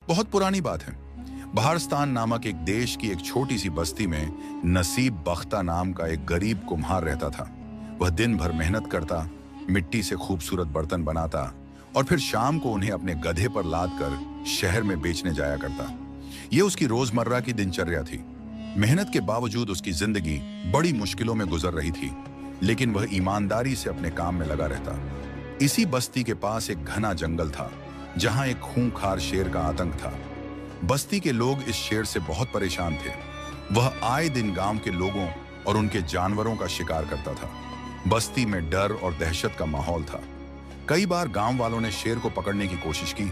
बहुत पुरानी बात है। बहारस्तान नामक एक देश की एक छोटी सी बस्ती में नसीब बख्ता नाम का एक गरीब कुम्हार रहता था। वह दिन भर मेहनत करता, मिट्टी से खूबसूरत बर्तन बनाता और फिर शाम को उन्हें अपने गधे पर लाद कर शहर में बेचने जाया करता। यह उसकी रोजमर्रा की दिनचर्या थी। मेहनत के बावजूद उसकी जिंदगी बड़ी मुश्किलों में गुजर रही थी, लेकिन वह ईमानदारी से अपने काम में लगा रहता। इसी बस्ती के पास एक घना जंगल था, जहां एक खूंखार शेर का आतंक था। बस्ती के लोग इस शेर से बहुत परेशान थे। वह आए दिन गांव के लोगों और उनके जानवरों का शिकार करता था। बस्ती में डर और दहशत का माहौल था। कई बार गांव वालों ने शेर को पकड़ने की कोशिश की,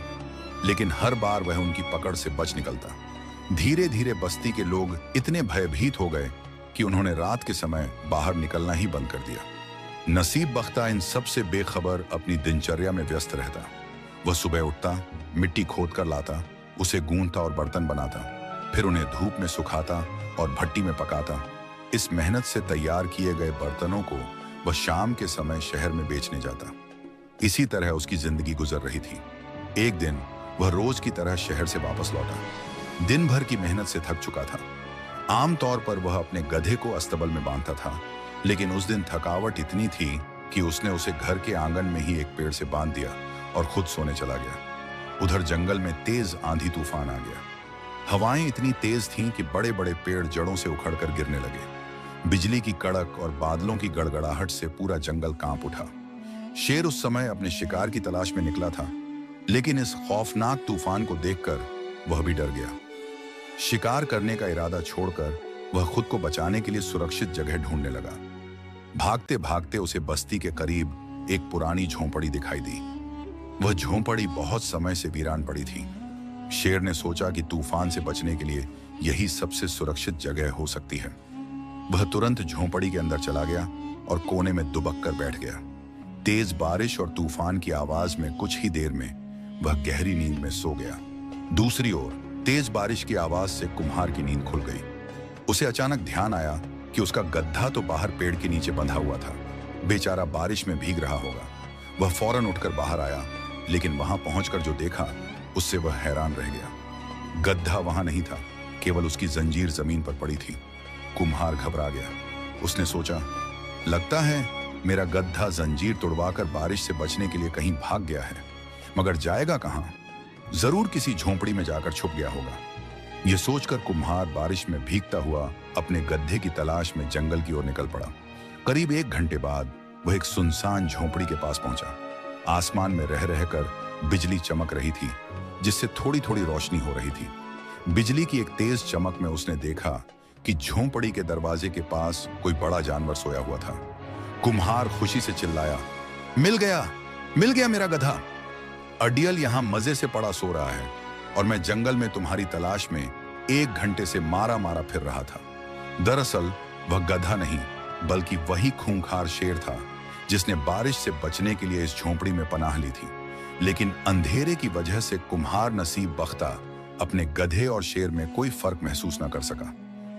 लेकिन हर बार वह उनकी पकड़ से बच निकलता। धीरे धीरे बस्ती के लोग इतने भयभीत हो गए कि उन्होंने रात के समय बाहर निकलना ही बंद कर दिया। नसीब बख्ता इन सब से बेखबर अपनी दिनचर्या में व्यस्त रहता। वह सुबह उठता, मिट्टी खोद कर लाता, उसे गूंथता और बर्तन बनाता, फिर उन्हें धूप में सुखाता और भट्टी में पकाता। इस मेहनत से तैयार किए गए बर्तनों को वह शाम के समय शहर में बेचने जाता। इसी तरह उसकी जिंदगी गुजर रही थी। एक दिन वह रोज की तरह शहर से वापस लौटा। दिन भर की मेहनत से थक चुका था। आमतौर पर वह अपने गधे को अस्तबल में बांधता था, लेकिन उस दिन थकावट इतनी थी कि उसने उसे घर के आंगन में ही एक पेड़ से बांध दिया और खुद सोने चला गया। उधर जंगल में तेज आंधी तूफान आ गया। हवाएं इतनी तेज थीं कि बड़े बड़े पेड़ जड़ों से उखड़कर गिरने लगे। बिजली की कड़क और बादलों की गड़गड़ाहट से पूरा जंगल कांप उठा। शेर उस समय अपने शिकार की तलाश में निकला था, लेकिन इस खौफनाक तूफान को देखकर वह भी डर गया। शिकार करने का इरादा छोड़कर वह खुद को बचाने के लिए सुरक्षित जगह ढूंढने लगा। भागते भागते उसे बस्ती के करीब एक पुरानी झोंपड़ी दिखाई दी। वह झोंपड़ी बहुत समय से वीरान पड़ी थी। शेर ने सोचा कि तूफान से बचने के लिए यही सबसे सुरक्षित जगह हो सकती है। वह तुरंत झोंपड़ी के अंदर चला गया और कोने में दुबक कर बैठ गया। तेज बारिश और तूफान की आवाज में कुछ ही देर में वह गहरी नींद में सो गया। दूसरी ओर तेज बारिश की आवाज से कुम्हार की नींद खुल गई। उसे अचानक ध्यान आया कि उसका गधा तो बाहर पेड़ के नीचे बंधा हुआ था। बेचारा बारिश में भीग रहा होगा। वह फौरन उठकर बाहर आया, लेकिन वहां पहुंचकर जो देखा उससे वह हैरान रह गया। गधा वहां नहीं था, केवल उसकी जंजीर जमीन पर पड़ी थी। कुम्हार घबरा गया। उसने सोचा, लगता है मेरा गधा जंजीर तोड़वाकर बारिश से बचने के लिए कहीं भाग गया है, मगर जाएगा कहां? जरूर किसी झोंपड़ी में जाकर छुप गया होगा। यह सोचकर कुम्हार बारिश में भीगता हुआ अपने गधे की तलाश में जंगल की ओर निकल पड़ा। करीब 1 घंटे बाद वह एक सुनसान झोंपड़ी के पास पहुंचा। आसमान में रह रहकर बिजली चमक रही थी, जिससे थोड़ी थोड़ी रोशनी हो रही थी। बिजली की एक तेज चमक में उसने देखा कि झोंपड़ी के दरवाजे के पास कोई बड़ा जानवर सोया हुआ था। कुम्हार खुशी से चिल्लाया, मिल गया, मिल गया मेरा गधा। अडियल यहां मजे से पड़ा सो रहा है और मैं जंगल में तुम्हारी तलाश में 1 घंटे से मारा मारा फिर रहा था। दरअसल वह गधा नहीं, बल्कि वही खूंखार शेर था जिसने बारिश से बचने के लिए इस झोंपड़ी में पनाह ली थी। लेकिन अंधेरे की वजह से कुम्हार नसीब बख्ता अपने गधे और शेर में कोई फर्क महसूस न कर सका।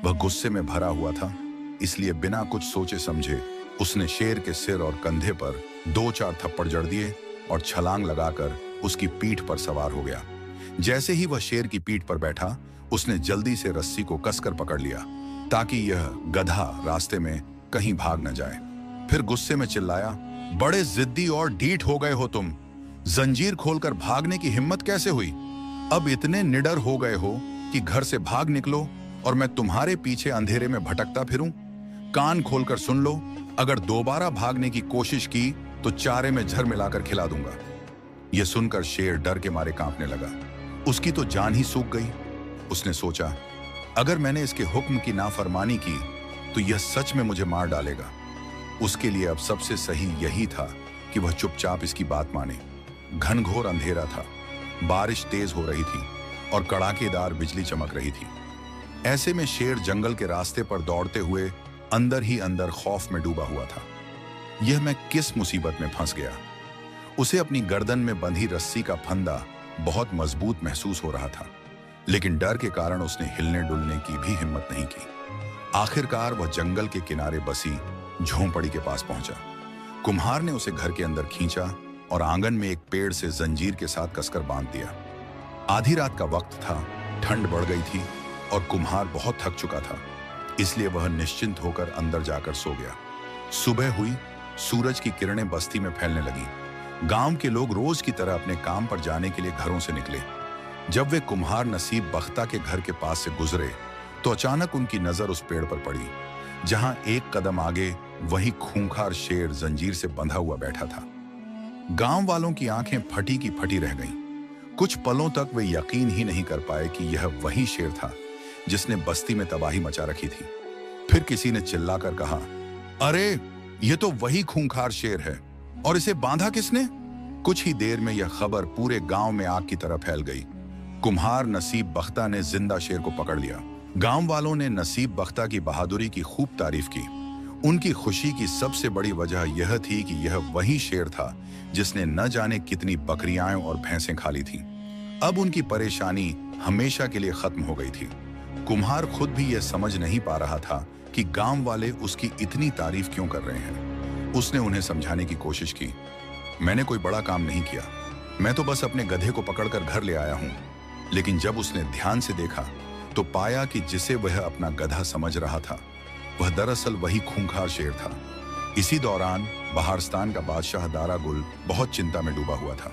वह गुस्से में भरा हुआ था, इसलिए बिना कुछ सोचे समझे उसने शेर के सिर और कंधे पर 2-4 थप्पड़ जड़ दिए और छलांग लगाकर उसकी पीठ पर सवार हो गया। जैसे ही वह शेर की पीठ पर बैठा, उसने जल्दी से रस्सी को कसकर पकड़ लिया ताकि यह गधा रास्ते में कहीं भाग न जाए। फिर गुस्से में चिल्लाया, बड़े जिद्दी और ढीठ हो गए हो तुम। जंजीर खोलकर भागने की हिम्मत कैसे हुई? अब इतने निडर हो गए हो कि घर से भाग निकलो और मैं तुम्हारे पीछे अंधेरे में भटकता फिरूं? कान खोलकर सुन लो, अगर दोबारा भागने की कोशिश की तो चारे में झर मिलाकर खिला दूंगा। यह सुनकर शेर डर के मारे कांपने लगा। उसकी तो जान ही सूख गई। उसने सोचा, अगर मैंने इसके हुक्म की नाफरमानी की तो यह सच में मुझे मार डालेगा। उसके लिए अब सबसे सही यही था कि वह चुपचाप इसकी बात माने। घनघोर अंधेरा था, बारिश तेज हो रही थी और कड़ाकेदार बिजली चमक रही थी। ऐसे में शेर जंगल के रास्ते पर दौड़ते हुए अंदर ही अंदर खौफ में डूबा हुआ था। यह मैं किस मुसीबत में फंस गया? उसे अपनी गर्दन में बंधी रस्सी का फंदा बहुत मजबूत महसूस हो रहा था, लेकिन डर के कारण उसने हिलने डुलने की भी हिम्मत नहीं की। आखिरकार वह जंगल के किनारे बसी झोंपड़ी के पास पहुंचा। कुम्हार ने उसे घर के अंदर खींचा और आंगन में एक पेड़ से जंजीर के साथ कसकर बांध दिया। आधी रात का वक्त था, ठंड बढ़ गई थी और कुम्हार बहुत थक चुका था, इसलिए वह निश्चिंत होकर अंदर जाकर सो गया। सुबह हुई, सूरज की किरणें बस्ती में फैलने लगी। गांव के लोग रोज की तरह अपने काम पर जाने के लिए घरों से निकले। जब वे कुम्हार नसीब बख्ता के घर के पास से गुजरे तो अचानक उनकी नजर उस पेड़ पर पड़ी, जहां एक कदम आगे वही खूंखार शेर जंजीर से बंधा हुआ बैठा था। गांव वालों की आंखें फटी की फटी रह गईं। कुछ पलों तक वे यकीन ही नहीं कर पाए कि यह वही शेर था जिसने बस्ती में तबाही मचा रखी थी। फिर किसी ने चिल्लाकर कहा, अरे ये तो वही खूंखार शेर है, और इसे बांधा किसने? कुछ ही देर में यह खबर पूरे गांव में आग की तरह फैल गई। कुम्हार नसीब बख्ता ने जिंदा शेर को पकड़ लिया। गांव वालों ने नसीब बख्ता की बहादुरी की खूब तारीफ की। उनकी खुशी की सबसे बड़ी वजह यह थी कि यह वही शेर था जिसने न जाने कितनी बकरियां और भैंसें खा ली थीं। अब उनकी परेशानी हमेशा के लिए खत्म हो गई थी। कुम्हार खुद भी यह समझ नहीं पा रहा था कि गांव वाले उसकी इतनी तारीफ क्यों कर रहे हैं। उसने उन्हें समझाने की कोशिश की, मैंने कोई बड़ा काम नहीं किया, मैं तो बस अपने गधे को पकड़कर घर ले आया हूं। लेकिन जब उसने ध्यान से देखा तो पाया कि जिसे वह अपना गधा समझ रहा था वह दरअसल वही खूंखार शेर था। इसी दौरान बहारस्तान का बादशाह दारा गुल बहुत चिंता में डूबा हुआ था।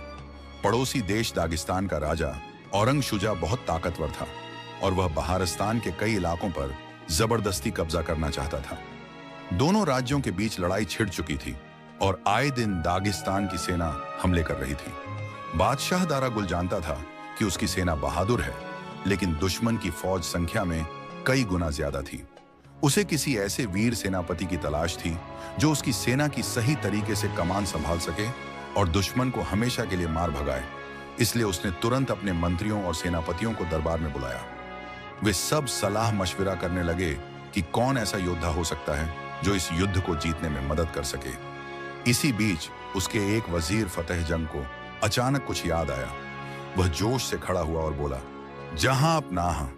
पड़ोसी देश दागिस्तान का राजा औरंग शुजा बहुत ताकतवर था और वह बहारस्तान के कई इलाकों पर जबरदस्ती कब्जा करना चाहता था। दोनों राज्यों के बीच लड़ाई छिड़ चुकी थी और आए दिन दागिस्तान की सेना हमले कर रही थी। बादशाह दारा गुल जानता था कि उसकी सेना बहादुर है, लेकिन दुश्मन की फौज संख्या में कई गुना ज्यादा थी। उसे किसी ऐसे वीर सेनापति की तलाश थी जो उसकी सेना की सही तरीके से कमान संभाल सके और दुश्मन को हमेशा के लिए मार भगाए। इसलिए उसने तुरंत अपने मंत्रियों और सेनापतियों को दरबार में बुलाया। वे सब सलाह मशविरा करने लगे कि कौन ऐसा योद्धा हो सकता है जो इस युद्ध को जीतने में मदद कर सके। इसी बीच उसके एक वजीर फतेह जंग को अचानक कुछ याद आया। वह जोश से खड़ा हुआ और बोला, जहां आप नाहा,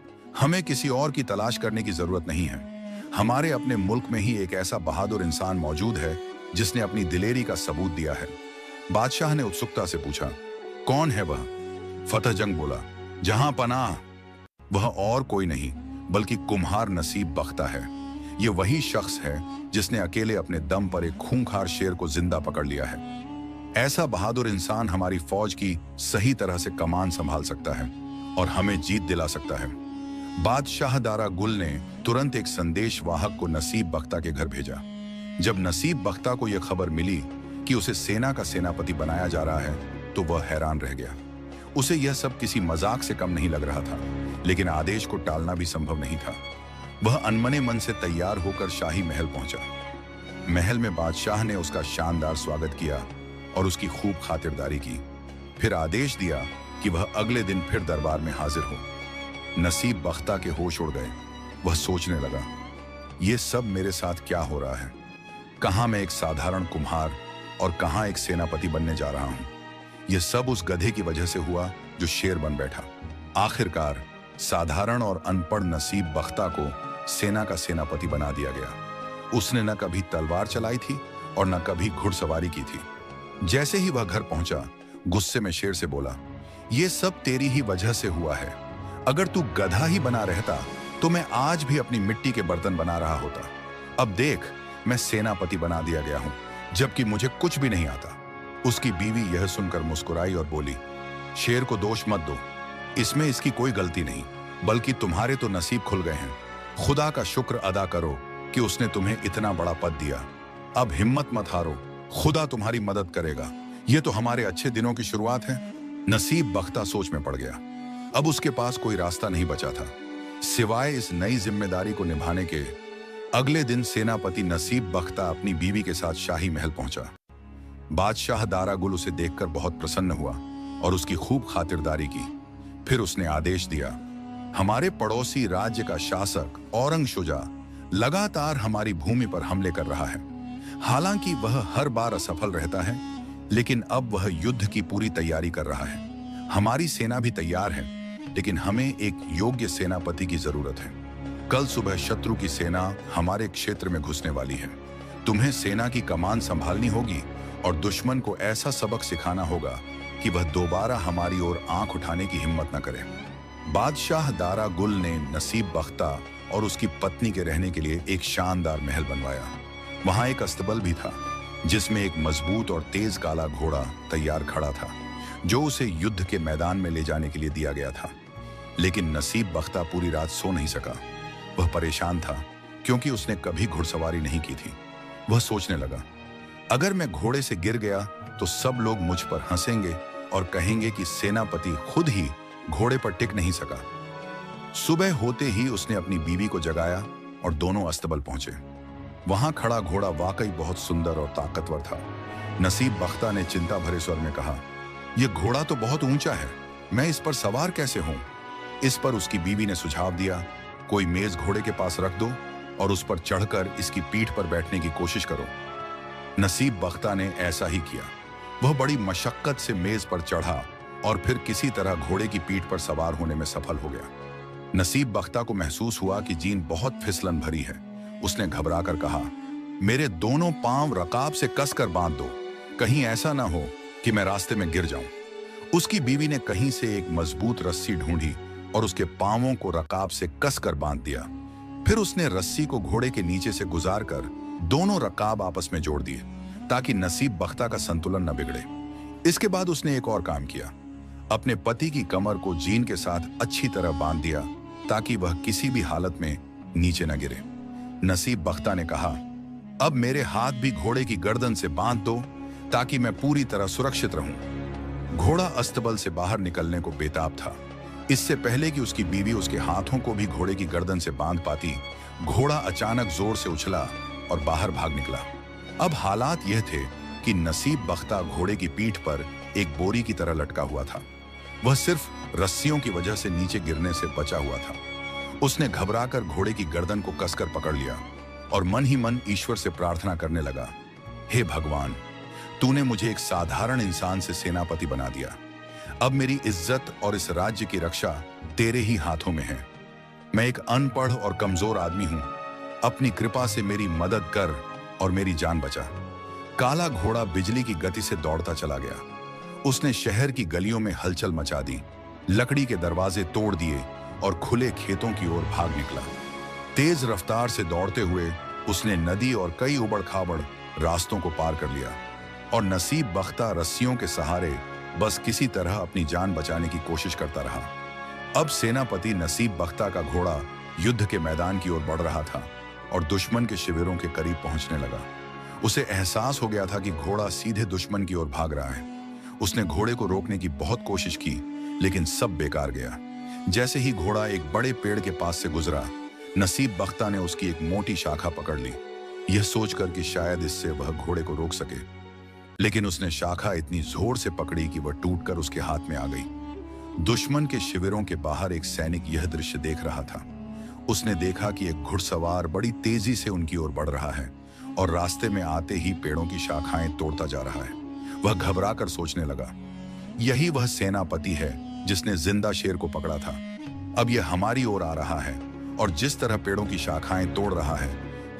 हमें किसी और की तलाश करने की जरूरत नहीं है। हमारे अपने मुल्क में ही एक ऐसा बहादुर इंसान मौजूद है जिसने अपनी दिलेरी का सबूत दिया है। बादशाह ने उत्सुकता से पूछा, कौन है वह? फतेह जंग बोला, जहां पनाह, वह और कोई नहीं बल्कि कुम्हार नसीब बख्ता है। ये वही शख्स है जिसने अकेले अपने दम पर एक खूंखार शेर को जिंदा पकड़ लिया है। ऐसा बहादुर इंसान हमारी फौज की सही तरह से कमान संभाल सकता है और हमें जीत दिला सकता है। बादशाह दारा गुल ने तुरंत एक संदेश वाहक को नसीब बख्ता के घर भेजा। जब नसीब बख्ता को यह खबर मिली कि उसे सेना का सेनापति बनाया जा रहा है तो वह हैरान रह गया। उसे यह सब किसी मजाक से कम नहीं लग रहा था, लेकिन आदेश को टालना भी संभव नहीं था। वह अनमने मन से तैयार होकर शाही महल पहुंचा। महल में बादशाह ने उसका शानदार स्वागत किया और उसकी खूब खातिरदारी की। फिर आदेश दिया कि वह अगले दिन फिर दरबार में हाजिर हो। नसीब बख्ता के होश उड़ गए। वह सोचने लगा, यह सब मेरे साथ क्या हो रहा है? कहां मैं एक साधारण कुम्हार और कहां एक सेनापति बनने जा रहा हूं। यह सब उस गधे की वजह से हुआ जो शेर बन बैठा। आखिरकार साधारण और अनपढ़ नसीब बख्ता को सेना का सेनापति बना दिया गया। उसने न कभी तलवार चलाई थी और न कभी घुड़सवारी की थी। जैसे ही वह घर पहुंचा, गुस्से में शेर से बोला, यह सब तेरी ही वजह से हुआ है। अगर तू गधा ही बना रहता तो मैं आज भी अपनी मिट्टी के बर्तन बना रहा होता। अब देख, मैं सेनापति बना दिया गया हूं, जबकि मुझे कुछ भी नहीं आता। उसकी बीवी यह सुनकर मुस्कुराई और बोली, शेर को दोष मत दो, इसमें इसकी कोई गलती नहीं, बल्कि तुम्हारे तो नसीब खुल गए हैं। खुदा का शुक्र अदा करो कि उसने तुम्हें इतना बड़ा पद दिया। अब हिम्मत मत हारो, खुदा तुम्हारी मदद करेगा। यह तो हमारे अच्छे दिनों की शुरुआत है। नसीब बख्ता सोच में पड़ गया। अब उसके पास कोई रास्ता नहीं बचा था सिवाय इस नई जिम्मेदारी को निभाने के। अगले दिन सेनापति नसीब बख्ता अपनी बीवी के साथ शाही महल पहुंचा। बादशाह दारा गुल उसे देखकर बहुत प्रसन्न हुआ और उसकी खूब खातिरदारी की। फिर उसने आदेश दिया, हमारे पड़ोसी राज्य का शासक औरंग शुजा लगातार हमारी भूमि पर हमले कर रहा है। हालांकि वह हर बार असफल रहता है, लेकिन अब वह युद्ध की पूरी तैयारी कर रहा है। हमारी सेना भी तैयार है, लेकिन हमें एक योग्य सेनापति की जरूरत है। कल सुबह शत्रु की सेना हमारे क्षेत्र में घुसने वाली है। तुम्हें सेना की कमान संभालनी होगी और दुश्मन को ऐसा सबक सिखाना होगा कि वह दोबारा हमारी ओर आंख उठाने की हिम्मत न करे। बादशाह दारा गुल ने नसीब बख्ता और उसकी पत्नी के रहने के लिए एक शानदार महल बनवाया। वहां एक अस्तबल भी था जिसमें एक मजबूत और तेज काला घोड़ा तैयार खड़ा था, जो उसे युद्ध के मैदान में ले जाने के लिए दिया गया था। लेकिन नसीब बख्ता पूरी रात सो नहीं सका। वह परेशान था क्योंकि उसने कभी घुड़सवारी नहीं की थी। वह सोचने लगा, अगर मैं घोड़े से गिर गया तो सब लोग मुझ पर हंसेंगे और कहेंगे कि सेनापति खुद ही घोड़े पर टिक नहीं सका। सुबह होते ही उसने अपनी बीवी को जगाया और दोनों अस्तबल पहुंचे। वहां खड़ा घोड़ा वाकई बहुत सुंदर और ताकतवर था। नसीब बख्ता ने चिंता भरे स्वर में कहा, यह घोड़ा तो बहुत ऊंचा है, मैं इस पर सवार कैसे हूं? इस पर उसकी बीवी ने सुझाव दिया, कोई मेज घोड़े के पास रख दो और उस पर चढ़कर इसकी पीठ पर बैठने की कोशिश करो। नसीब बख्ता ने ऐसा ही किया। वह बड़ी मशक्कत से मेज पर चढ़ा और फिर किसी तरह घोड़े की पीठ पर सवार होने में सफल हो गया। नसीब बख्ता को महसूस हुआ कि जीन बहुत फिसलन भरी है। उसने घबराकर कहा, मेरे दोनों पांव रकाब से कसकर बांध दो, कहीं ऐसा ना हो कि मैं रास्ते में गिर जाऊं। उसकी बीवी ने कहीं से एक मजबूत रस्सी ढूंढी और उसके पांवों को रकाब से कसकर बांध दिया। फिर उसने रस्सी को घोड़े के नीचे से गुजारकर दोनों रकाब आपस में जोड़ दिए ताकि नसीब बख्ता का संतुलन न बिगड़े। इसके बाद उसने एक और काम किया, अपने पति की कमर को जीन के साथ अच्छी तरह बांध दिया ताकि वह किसी भी हालत में नीचे न गिरे। नसीब बख्ता ने कहा, अब मेरे हाथ भी घोड़े की गर्दन से बांध दो ताकि मैं पूरी तरह सुरक्षित रहूं। घोड़ा अस्तबल से बाहर निकलने को बेताब था। इससे पहले कि उसकी बीवी उसके हाथों को भी घोड़े की गर्दन से बांध पाती, घोड़ा अचानक जोर से उछला और बाहर भाग निकला। अब हालात यह थे कि नसीब बख्ता घोड़े की पीठ पर एक बोरी की तरह लटका हुआ था। वह सिर्फ रस्सियों की वजह से नीचे गिरने से बचा हुआ था। उसने घबराकर घोड़े की गर्दन को कसकर पकड़ लिया और मन ही मन ईश्वर से प्रार्थना करने लगा, हे भगवान, तूने मुझे एक साधारण इंसान से सेनापति बना दिया। अब मेरी इज्जत और इस राज्य की रक्षा तेरे ही हाथों में है। मैं एक अनपढ़ और कमजोर आदमी हूं, अपनी कृपा से मेरी मदद कर और मेरी जान बचा। काला घोड़ा बिजली की गति से दौड़ता चला गया। उसने शहर की गलियों में हलचल मचा दी, लकड़ी के दरवाजे तोड़ दिए और खुले खेतों की ओर भाग निकला। तेज रफ्तार से दौड़ते हुए उसने नदी और कई उबड़-खाबड़ रास्तों को पार कर लिया और नसीब बख्ता रस्सियों के सहारे बस किसी तरह अपनी जान बचाने की कोशिश करता रहा। अब सेनापति नसीब बख्ता का घोड़ा युद्ध के मैदान की ओर बढ़ रहा था और दुश्मन के शिविरों के करीब पहुंचने लगा। उसे एहसास हो गया था कि घोड़ा सीधे दुश्मन की ओर भाग रहा है। उसने घोड़े को रोकने की बहुत कोशिश की, लेकिन सब बेकार गया। जैसे ही घोड़ा एक बड़े पेड़ के पास से गुजरा, नसीब बख्ता ने उसकी एक मोटी शाखा पकड़ ली, यह सोचकर कि शायद इससे वह घोड़े को रोक सके। लेकिन उसने शाखा इतनी जोर से पकड़ी कि वह टूटकर उसके हाथ में आ गई। दुश्मन के शिविरों के बाहर एक सैनिक यह दृश्य देख रहा था। उसने देखा कि एक घुड़सवार बड़ी तेजी से उनकी ओर बढ़ रहा है और रास्ते में आते ही पेड़ों की शाखाएं तोड़ता जा रहा है। वह घबराकर सोचने लगा, यही वह सेनापति है जिसने जिंदा शेर को पकड़ा था। अब यह हमारी ओर आ रहा है और जिस तरह पेड़ों की शाखाएं तोड़ रहा है,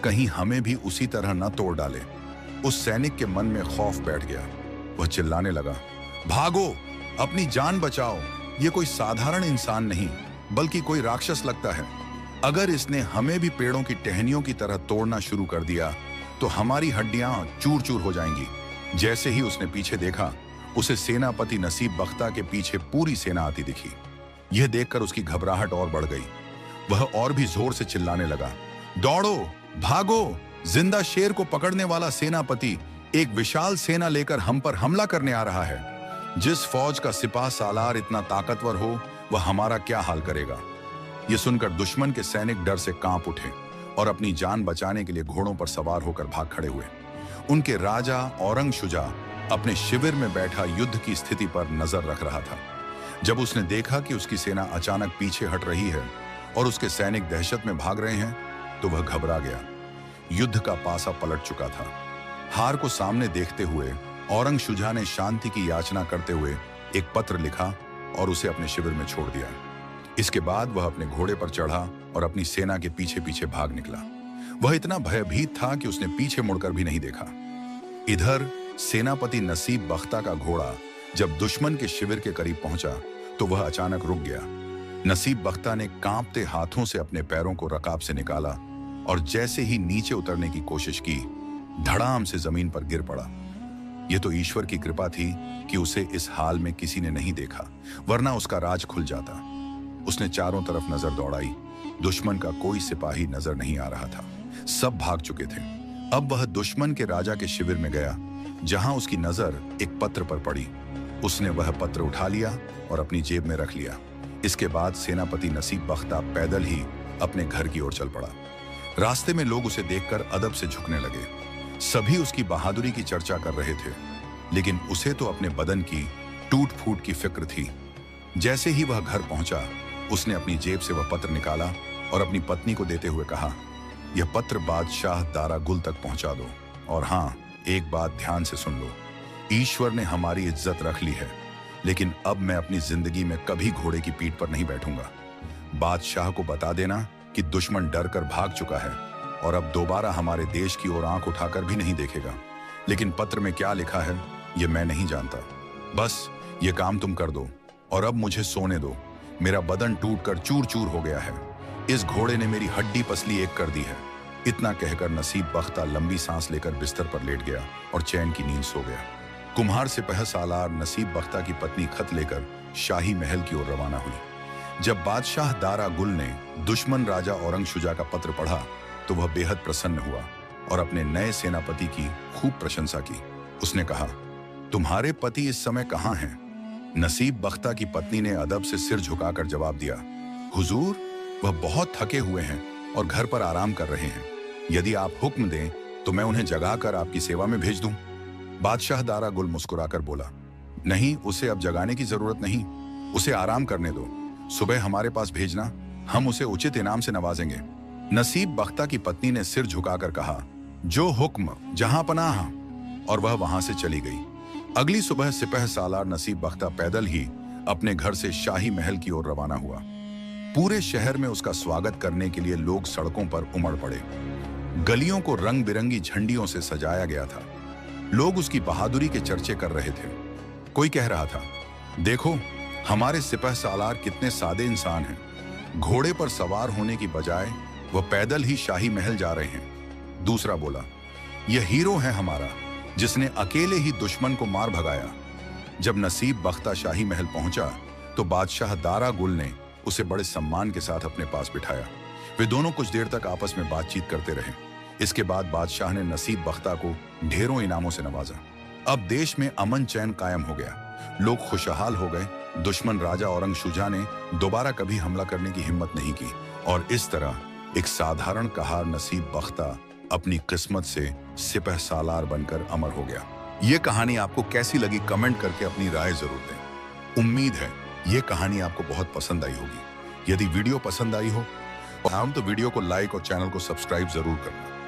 कहीं हमें भी उसी तरह न तोड़ डाले। उस सैनिक के मन में खौफ बैठ गया। वह चिल्लाने लगा, भागो, अपनी जान बचाओ, ये कोई साधारण इंसान नहीं बल्कि कोई राक्षस लगता है। अगर इसने हमें भी पेड़ों की टहनियों की तरह तोड़ना शुरू कर दिया तो हमारी हड्डियां चूर चूर हो जाएंगी। जैसे ही उसने पीछे देखा, उसे सेनापति नसीब बख्ता के पीछे पूरी सेना आती दिखी। यह देखकर उसकी घबराहट और बढ़ गई। वह और भी जोर से चिल्लाने लगा, दौड़ो, भागो, जिंदा शेर को पकड़ने वाला सेनापति एक विशाल सेना लेकर हम पर हमला करने आ रहा है। जिस फौज का सिपाह सालार इतना ताकतवर हो, वह हमारा क्या हाल करेगा। यह सुनकर दुश्मन के सैनिक डर से कांप उठे और अपनी जान बचाने के लिए घोड़ों पर सवार होकर भाग खड़े हुए। उनके राजा औरंग शुजा अपने शिविर में बैठा युद्ध की स्थिति पर नजर रख रहा था। जब उसने देखा कि उसकी सेना अचानक पीछे हट रही है और उसके सैनिक दहशत में भाग रहे हैं, तो वह घबरा गया। युद्ध का पासा पलट चुका था। हार को सामने देखते हुए औरंग शुजा ने शांति की याचना करते हुए एक पत्र लिखा और उसे अपने शिविर में छोड़ दिया। इसके बाद वह अपने घोड़े पर चढ़ा और अपनी सेना के पीछे पीछे भाग निकला। वह इतना भयभीत था कि उसने पीछे मुड़कर भी नहीं देखा। इधर सेनापति नसीब बख्ता का घोड़ा जब दुश्मन के शिविर के करीब पहुंचा तो वह अचानक रुक गया। नसीब बख्ता ने कांपते हाथों से अपने पैरों को रकाब से निकाला और जैसे ही नीचे उतरने की कोशिश की, धड़ाम से जमीन पर गिर पड़ा। यह तो ईश्वर की कृपा थी कि उसे इस हाल में किसी ने नहीं देखा, वरना उसका राज खुल जाता। उसने चारों तरफ नजर दौड़ाई। दुश्मन का कोई सिपाही नजर नहीं आ रहा था, सब भाग चुके थे। अब वह दुश्मन के राजा के शिविर में गया, जहां उसकी नजर एक पत्र पर पड़ी। उसने वह पत्र उठा लिया और अपनी जेब में रख लिया। इसके बाद सेनापति नसीब बख्ता पैदल ही अपने घर की ओर चल पड़ा। रास्ते में लोग उसे देखकर अदब से झुकने लगे। सभी उसकी बहादुरी की चर्चा कर रहे थे, लेकिन उसे तो अपने बदन की टूट फूट की फिक्र थी। जैसे ही वह घर पहुंचा, उसने अपनी जेब से वह पत्र निकाला और अपनी पत्नी को देते हुए कहा, यह पत्र बादशाह दारा गुल तक पहुंचा दो। और हाँ, एक बात ध्यान से सुन लो, ईश्वर ने हमारी इज्जत रख ली है, लेकिन अब मैं अपनी जिंदगी में कभी घोड़े की पीठ पर नहीं बैठूंगा। बादशाह को बता देना कि दुश्मन डर कर भाग चुका है और अब दोबारा हमारे देश की ओर आंख उठाकर भी नहीं देखेगा। लेकिन पत्र में क्या लिखा है ये मैं नहीं जानता। बस ये काम तुम कर दो और अब मुझे सोने दो। मेरा बदन टूटकर चूर चूर हो गया है। इस घोड़े ने मेरी हड्डी पसली एक कर दी है। इतना कहकर नसीब बख्ता लंबी सांस लेकर बिस्तर पर लेट गया और चैन की नींद सो गया। कुम्हार सिपह सालार नसीब बख्ता की पत्नी खत लेकर शाही महल की ओर रवाना हुई। जब बादशाह दारा गुल ने दुश्मन राजा औरंगशुजा का पत्र पढ़ा तो वह बेहद प्रसन्न हुआ और अपने नए सेनापति की खूब प्रशंसा की। उसने कहा, तुम्हारे पति इस समय कहाँ हैं? नसीब बख्ता की पत्नी ने अदब से सिर झुकाकर जवाब दिया, हुजूर, वह बहुत थके हुए हैं और घर पर आराम कर रहे हैं। यदि आप हुक्म दें तो मैं उन्हें जगाकर आपकी सेवा में भेज दूं। बादशाह दारा गुल मुस्कुराकर बोला, नहीं, उसे अब जगाने की जरूरत नहीं, उसे आराम करने दो। सुबह हमारे पास भेजना, हम उसे उचित इनाम से नवाजेंगे। नसीब बख्ता की पत्नी ने सिर झुकाकर कहा, जो हुक्म जहां पनाह, और वह वहां से चली गई। अगली सुबह सिपह सालार नसीब बख्ता पैदल ही अपने घर से शाही महल की ओर रवाना हुआ। पूरे शहर में उसका स्वागत करने के लिए लोग सड़कों पर उमड़ पड़े। गलियों को रंग बिरंगी झंडियों से सजाया गया था। लोग उसकी बहादुरी के चर्चे कर रहे थे। कोई कह रहा था, देखो हमारे सिपह सालार कितने सादे इंसान हैं। घोड़े पर सवार होने की बजाय वह पैदल ही शाही महल जा रहे हैं। दूसरा बोला, यह हीरो है हमारा, जिसने अकेले ही दुश्मन को मार भगाया। जब नसीब बख्ता शाही महल पहुंचा तो बादशाह दारा गुल ने उसे बड़े सम्मान के साथ अपने पास बिठाया। वे दोनों कुछ देर तक आपस में बातचीत करते रहे। इसके बाद बादशाह ने नसीब बख्ता को ढेरों इनामों से नवाजा। अब देश में अमन चैन कायम हो गया। लोग खुशहाल हो गए। दुश्मन राजा औरंगशुजा ने दोबारा कभी हमला करने की हिम्मत नहीं की और इस तरह एक साधारण कहार नसीब बख्ता अपनी किस्मत से सिपह सालार बनकर अमर हो गया। ये कहानी आपको कैसी लगी कमेंट करके अपनी राय जरूर दें। उम्मीद है ये कहानी आपको बहुत पसंद आई होगी। यदि वीडियो पसंद आई हो तो वीडियो को लाइक और चैनल को सब्सक्राइब जरूर करना।